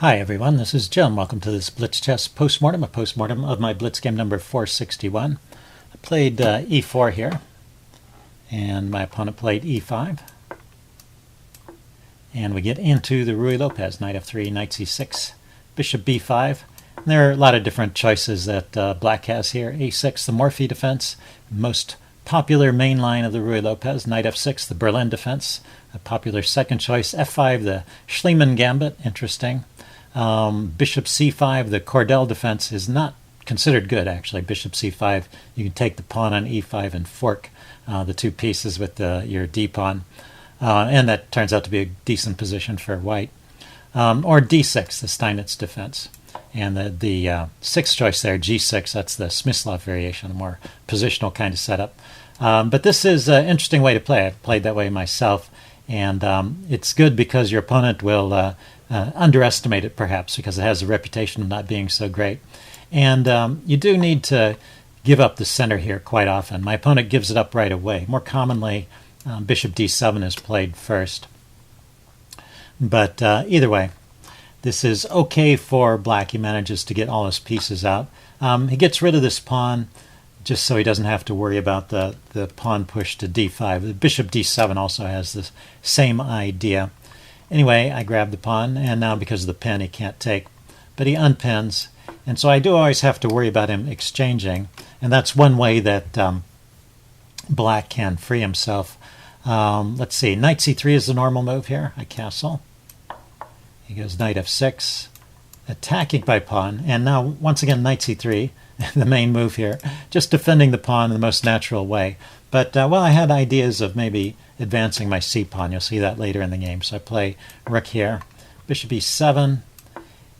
Hi everyone, this is Jim. Welcome to this Blitz chess postmortem, a postmortem of my Blitz game number 461. I played e4 here, and my opponent played e5. And we get into the Ruy Lopez, knight f3, knight c6, bishop b5. And there are a lot of different choices that black has here. a6, the Morphy defense, most popular main line of the Ruy Lopez. Knight f6, the Berlin defense, a popular second choice. f5, the Schliemann gambit, interesting. Bishop c5, the Cordell defense, is not considered good, actually. Bishop c5, you can take the pawn on e5 and fork the two pieces with your d-pawn. And that turns out to be a decent position for white. Or d6, the Steinitz defense. And the sixth choice there, g6, that's the Smyslov variation, a more positional kind of setup. But this is an interesting way to play. I've played that way myself. And it's good because your opponent will underestimate it, perhaps, because it has a reputation of not being so great. And you do need to give up the center here quite often. My opponent gives it up right away. More commonly, bishop d7 is played first. But either way, this is okay for black. He manages to get all his pieces out. He gets rid of this pawn just so he doesn't have to worry about the pawn push to d5. The bishop d7 also has the same idea. Anyway, I grab the pawn, and now because of the pin, he can't take. But he unpins, and so I do always have to worry about him exchanging. And that's one way that black can free himself. Let's see, knight c3 is the normal move here. I castle. He goes knight f6, attacking by pawn. And now, once again, knight c3, the main move here. Just defending the pawn in the most natural way. But, well, I had ideas of maybe advancing my c-pawn. You'll see that later in the game. So I play rook here, bishop e7,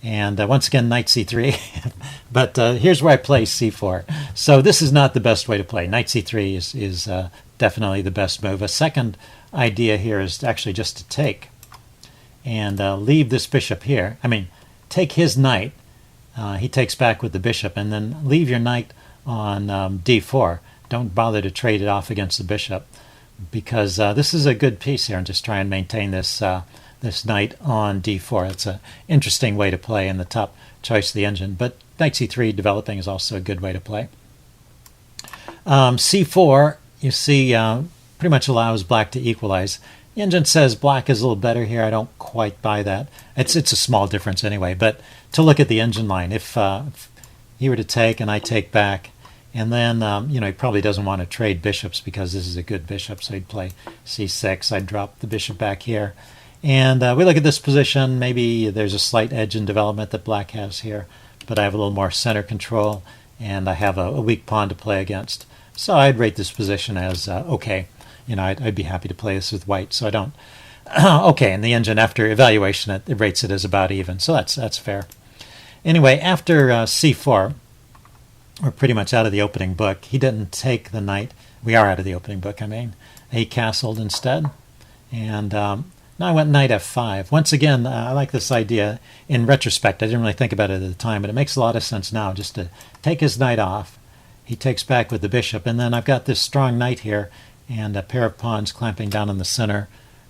and once again, knight c3. But here's where I play c4. So this is not the best way to play. Knight c3 is definitely the best move. A second idea here is actually just to take and leave this bishop here. I mean, take his knight. He takes back with the bishop, and then leave your knight on d4. Don't bother to trade it off against the bishop, because this is a good piece here, and just try and maintain this this knight on d4. It's an interesting way to play in the top choice of the engine, but knight c3 developing is also a good way to play. c4, you see, pretty much allows black to equalize. The engine says black is a little better here. I don't quite buy that. It's a small difference anyway, but to look at the engine line, if he were to take and I take back, and then, he probably doesn't want to trade bishops because this is a good bishop, so he'd play c6. I'd drop the bishop back here. And we look at this position. Maybe there's a slight edge in development that black has here, but I have a little more center control, and I have a weak pawn to play against. So I'd rate this position as okay. I'd be happy to play this with white, so I don't... okay, and the engine, after evaluation, it rates it as about even, so that's fair. Anyway, after c4... we're pretty much out of the opening book. He didn't take the knight. We are out of the opening book, I mean. He castled instead. And now I went knight f5. Once again, I like this idea. In retrospect, I didn't really think about it at the time, but it makes a lot of sense now just to take his knight off. He takes back with the bishop, and then I've got this strong knight here and a pair of pawns clamping down in the center.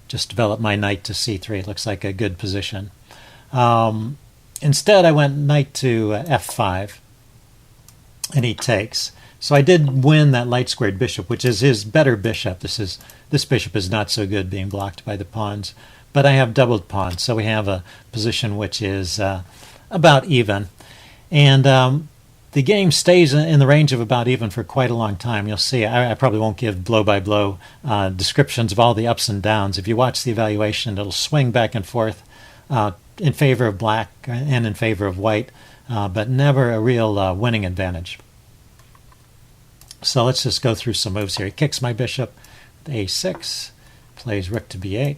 Just develop my knight to c3. It looks like a good position. Instead, I went knight to f5. And he takes. So I did win that light-squared bishop, which is his better bishop. This bishop is not so good being blocked by the pawns. But I have doubled pawns, so we have a position which is about even. And the game stays in the range of about even for quite a long time. You'll see, I probably won't give blow-by-blow descriptions of all the ups and downs. If you watch the evaluation, it'll swing back and forth in favor of black and in favor of white. But never a real winning advantage. So let's just go through some moves here. He kicks my bishop to a6, plays rook to b8.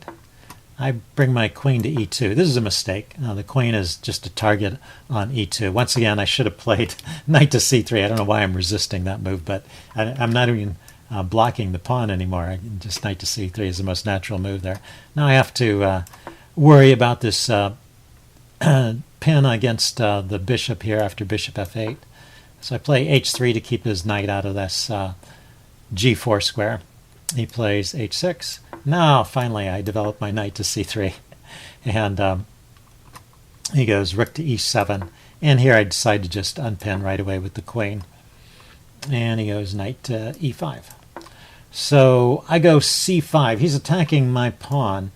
I bring my queen to e2. This is a mistake. The queen is just a target on e2. Once again, I should have played knight to c3. I don't know why I'm resisting that move, but I'm not even blocking the pawn anymore. Just knight to c3 is the most natural move there. Now I have to worry about this pin against the bishop here after bishop f8. So I play h3 to keep his knight out of this g4 square. He plays h6. Now, finally, I develop my knight to c3. And He goes rook to e7, and here I decide to just unpin right away with the queen. And he goes knight to e5. So I go c5. He's attacking my pawn,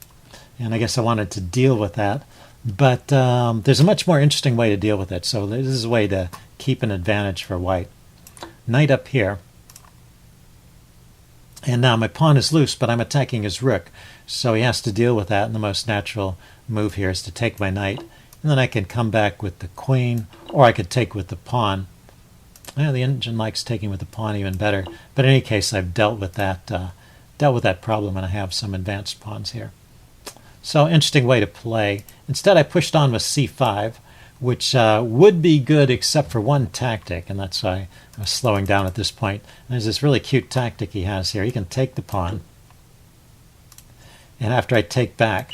and I guess I wanted to deal with that. But there's a much more interesting way to deal with it. So this is a way to keep an advantage for white. Knight up here. And now my pawn is loose, but I'm attacking his rook. So he has to deal with that, and the most natural move here is to take my knight. And then I can come back with the queen, or I could take with the pawn. Well, the engine likes taking with the pawn even better. But in any case, I've dealt with that problem, and I have some advanced pawns here. So interesting way to play. Instead, I pushed on with c5, which would be good except for one tactic, and that's why I was slowing down at this point. And there's this really cute tactic he has here. He can take the pawn, and after I take back,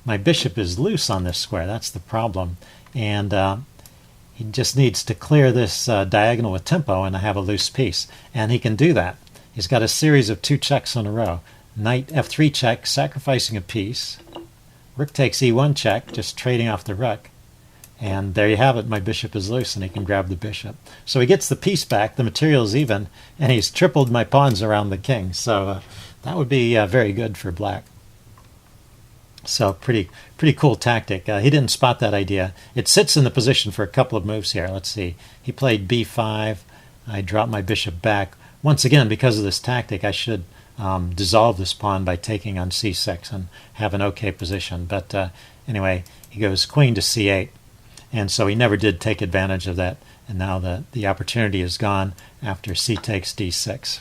my bishop is loose on this square. That's the problem. And he just needs to clear this diagonal with tempo, and I have a loose piece. And he can do that. He's got a series of 2 checks in a row. Knight f3 check, sacrificing a piece. Rook takes e1 check, just trading off the rook. And there you have it. My bishop is loose, and he can grab the bishop. So he gets the piece back, the material is even, and he's tripled my pawns around the king. So that would be very good for black. So pretty cool tactic. He didn't spot that idea. It sits in the position for a couple of moves here. Let's see. He played b5. I dropped my bishop back. Once again, because of this tactic, I should dissolve this pawn by taking on c6 and have an okay position. But anyway, he goes queen to c8. And so he never did take advantage of that. And now the opportunity is gone after c takes d6.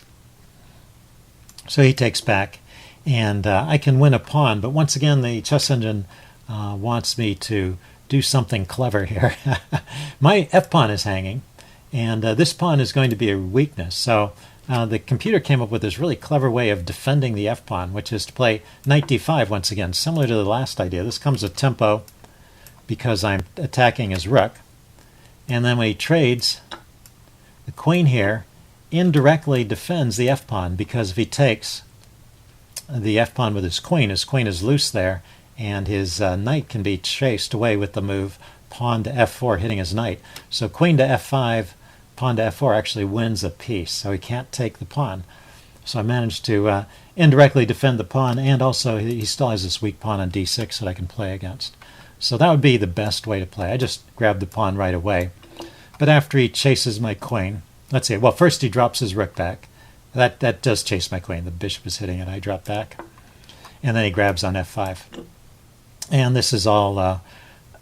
So he takes back. And I can win a pawn, but once again the chess engine wants me to do something clever here. My f-pawn is hanging, and this pawn is going to be a weakness. So the computer came up with this really clever way of defending the f-pawn, which is to play knight d5 once again, similar to the last idea. This comes with tempo because I'm attacking his rook. And then when he trades, the queen here indirectly defends the f-pawn, because if he takes the f-pawn with his queen is loose there, and his knight can be chased away with the move pawn to f4, hitting his knight. So queen to f5, pawn to f4 actually wins a piece, so he can't take the pawn. So I managed to indirectly defend the pawn, and also he still has this weak pawn on d6 that I can play against. So that would be the best way to play. I just grabbed the pawn right away. But after he chases my queen, let's see, well, first he drops his rook back. That does chase my queen. The bishop is hitting it. I drop back. And then he grabs on f5. And this is all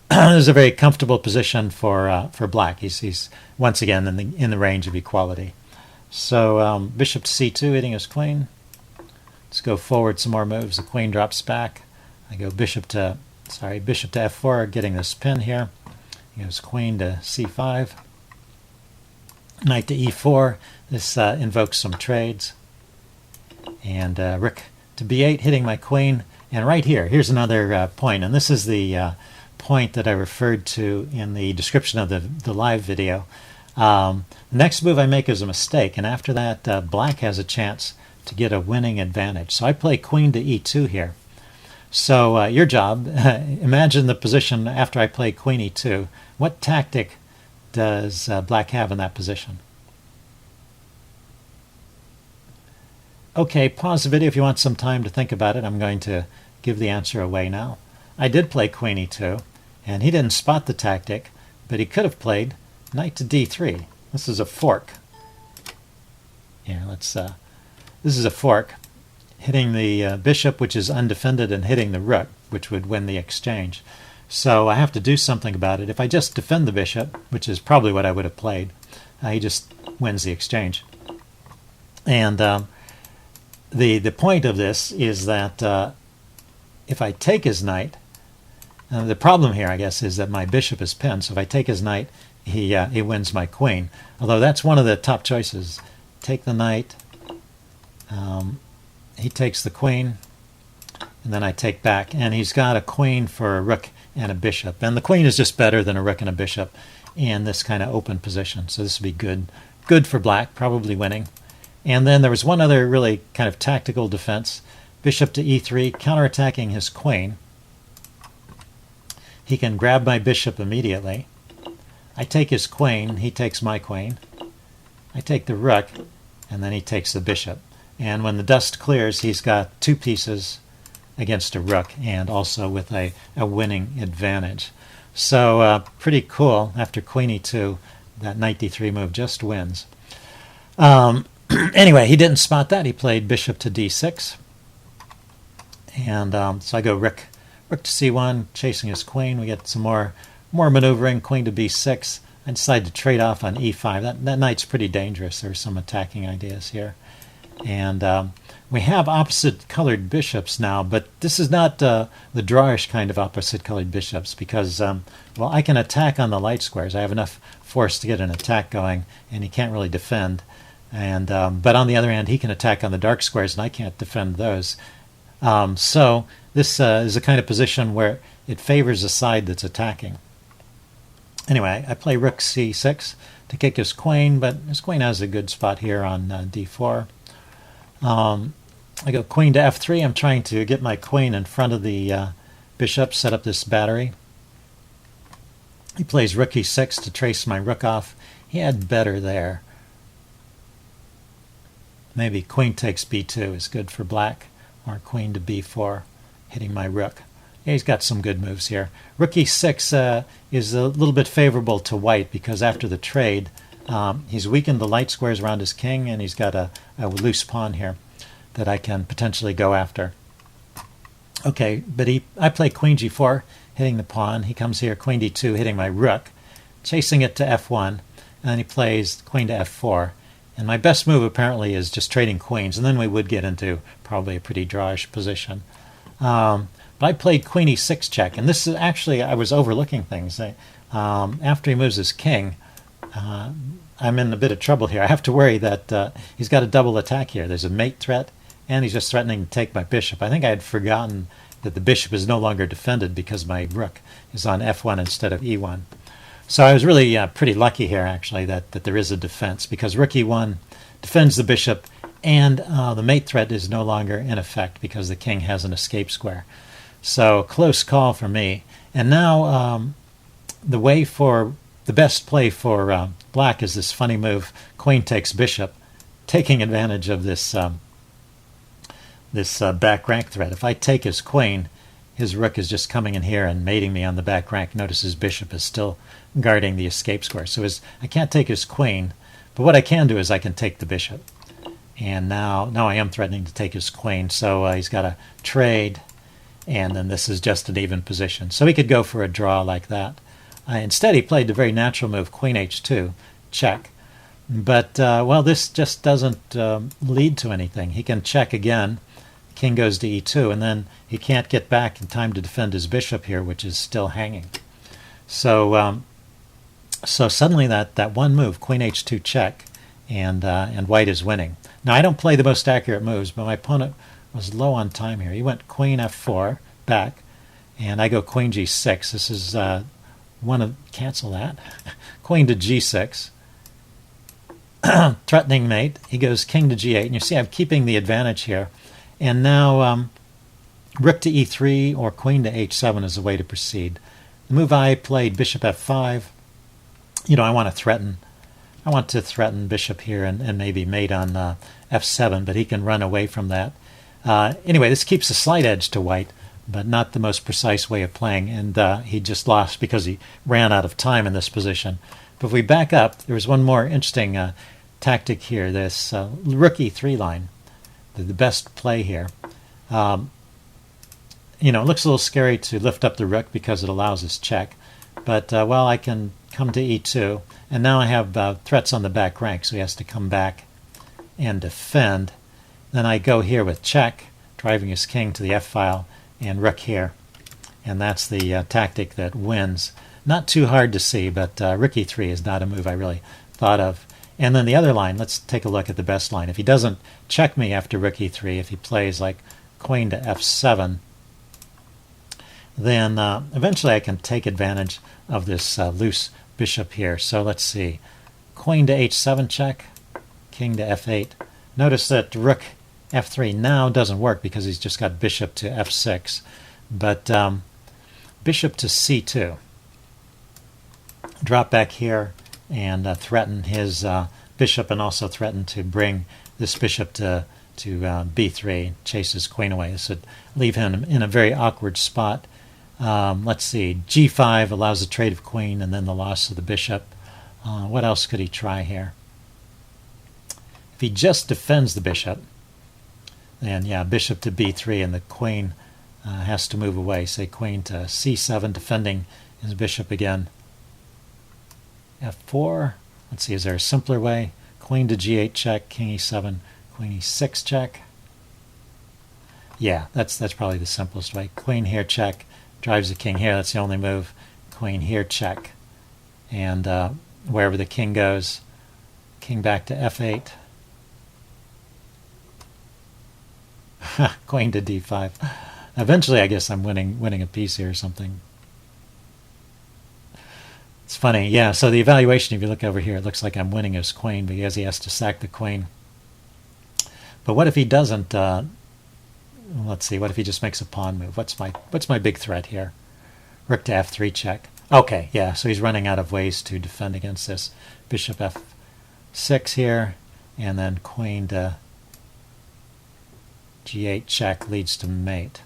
this is a very comfortable position for black. He's once again in the range of equality. So bishop to c2, hitting his queen. Let's go forward some more moves. The queen drops back. I go bishop to f4, getting this pin here. He goes queen to c5. Knight to e4. This invokes some trades. And rook to b8, hitting my queen. And right here, here's another point. And this is the point that I referred to in the description of the live video. The next move I make is a mistake. And after that, black has a chance to get a winning advantage. So I play queen to e2 here. So your job, imagine the position after I play queen e2. What tactic does black have in that position? Okay, pause the video if you want some time to think about it. I'm going to give the answer away now. I did play queen e2, and he didn't spot the tactic, but he could have played knight to d3. This is a fork. Here, this is a fork, hitting the bishop, which is undefended, and hitting the rook, which would win the exchange. So I have to do something about it. If I just defend the bishop, which is probably what I would have played, he just wins the exchange. And the point of this is that if I take his knight, the problem here, I guess, is that my bishop is pinned. So if I take his knight, he wins my queen. Although that's one of the top choices. Take the knight. He takes the queen, and then I take back. And he's got a queen for a rook and a bishop. And the queen is just better than a rook and a bishop in this kind of open position. So this would be good for black, probably winning. And then there was one other really kind of tactical defense. Bishop to e3, counterattacking his queen. he can grab my bishop immediately. I take his queen, he takes my queen. I take the rook, and then he takes the bishop. And when the dust clears, he's got 2 pieces against a rook, and also with a winning advantage. So pretty cool. After queen e2, that knight d3 move just wins. Anyway, he didn't spot that. He played bishop to d6. And so I go rook to c1, chasing his queen. We get some more maneuvering, queen to b6. I decide to trade off on e5. That knight's pretty dangerous. There's some attacking ideas here. And we have opposite colored bishops now, but this is not the drawish kind of opposite colored bishops because, well, I can attack on the light squares. I have enough force to get an attack going, and he can't really defend. And but on the other hand, he can attack on the dark squares, and I can't defend those. So this is a kind of position where it favors the side that's attacking. Anyway, I play rook c6 to kick his queen, but his queen has a good spot here on d4. I go queen to f3. I'm trying to get my queen in front of the bishop, set up this battery. He plays rook e6 to trace my rook off. He had better there. Maybe queen takes b2 is good for black, or queen to b4, hitting my rook. Yeah, he's got some good moves here. Rook e6 is a little bit favorable to white because after the trade, he's weakened the light squares around his king, and he's got a loose pawn here that I can potentially go after. Okay, but I play queen g4, hitting the pawn. He comes here, queen d2, hitting my rook, chasing it to f1, and then he plays queen to f4. And my best move apparently is just trading queens, and then we would get into probably a pretty drawish position. But I played queen e6 check, and this is actually, I was overlooking things. After he moves his king, I'm in a bit of trouble here. I have to worry that he's got a double attack here. There's a mate threat, and he's just threatening to take my bishop. I think I had forgotten that the bishop is no longer defended because my rook is on f1 instead of e1. So I was really pretty lucky here, actually, that there is a defense, because rook e1 defends the bishop, and the mate threat is no longer in effect because the king has an escape square. So close call for me. And now the best play for black is this funny move, queen takes bishop, taking advantage of this back rank threat. If I take his queen, his rook is just coming in here and mating me on the back rank. Notice his bishop is still guarding the escape square. So I can't take his queen, but what I can do is I can take the bishop. And now I am threatening to take his queen, so he's got to trade, and then this is just an even position. So he could go for a draw like that. Instead, he played the very natural move, queen h2, check. But, well, this just doesn't lead to anything. He can check again. King goes to e2, and then he can't get back in time to defend his bishop here, which is still hanging. So so suddenly that one move, queen h2 check, and white is winning. Now, I don't play the most accurate moves, but my opponent was low on time here. He went queen f4 back, and I go queen g6. This is cancel that. Queen to g6. Threatening mate. He goes king to g8, and you see I'm keeping the advantage here. And now rook to e3 or queen to h7 is the way to proceed. The move I played, bishop f5. I want to threaten. I want to threaten bishop here and maybe mate on f7, but he can run away from that. Anyway, this keeps a slight edge to white, but not the most precise way of playing, and he just lost because he ran out of time in this position. But if we back up, there was one more interesting tactic here, this rook e3 line, the best play here. It looks a little scary to lift up the rook because it allows us check, but, well, I can come to e2, and now I have threats on the back rank, so he has to come back and defend. Then I go here with check, driving his king to the f-file, and rook here. And that's the tactic that wins. Not too hard to see, but rook e3 is not a move I really thought of. And then the other line, let's take a look at the best line. If he doesn't check me after rook e3, if he plays like queen to f7, then eventually I can take advantage of this loose bishop here. So let's see. Queen to h7 check, king to f8. Notice that rook f3 now doesn't work because he's just got bishop to f6. But bishop to c2. Drop back here and threaten his bishop, and also threaten to bring this bishop to b3, chase his queen away. This would leave him in a very awkward spot. Let's see, g5 allows the trade of queen and then the loss of the bishop. What else could he try here? If he just defends the bishop, then yeah, bishop to b3, and the queen has to move away. Say queen to c7, defending his bishop again. f4. Let's see, is there a simpler way? Queen to g8 check, king e7, queen e6 check. Yeah, that's probably the simplest way. Queen here check, drives the king here. That's the only move. Queen here check, and wherever the king goes, king back to f8. Queen to d5. Eventually, I guess I'm winning a piece here or something. It's funny, yeah. So the evaluation, if you look over here, it looks like I'm winning his queen because he has to sack the queen. But what if he doesn't? Let's see. What if he just makes a pawn move? What's my big threat here? Rook to f3 check. Okay, yeah. So he's running out of ways to defend against this. Bishop f6 here, and then queen to g8 check leads to mate.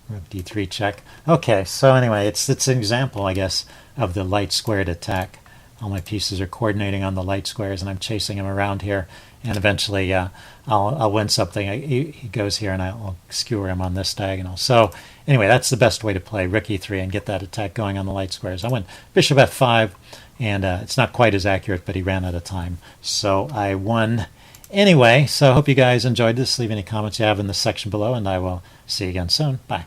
Rook d3 check. Okay, so anyway, it's an example, I guess, of the light squared attack. All my pieces are coordinating on the light squares, and I'm chasing him around here, and eventually I'll win something. He goes here, and I'll skewer him on this diagonal. So anyway, that's the best way to play Rook e3 and get that attack going on the light squares. I went bishop f5, and it's not quite as accurate, but he ran out of time. So I won anyway. So I hope you guys enjoyed this. Leave any comments you have in the section below, and I will see you again soon. Bye.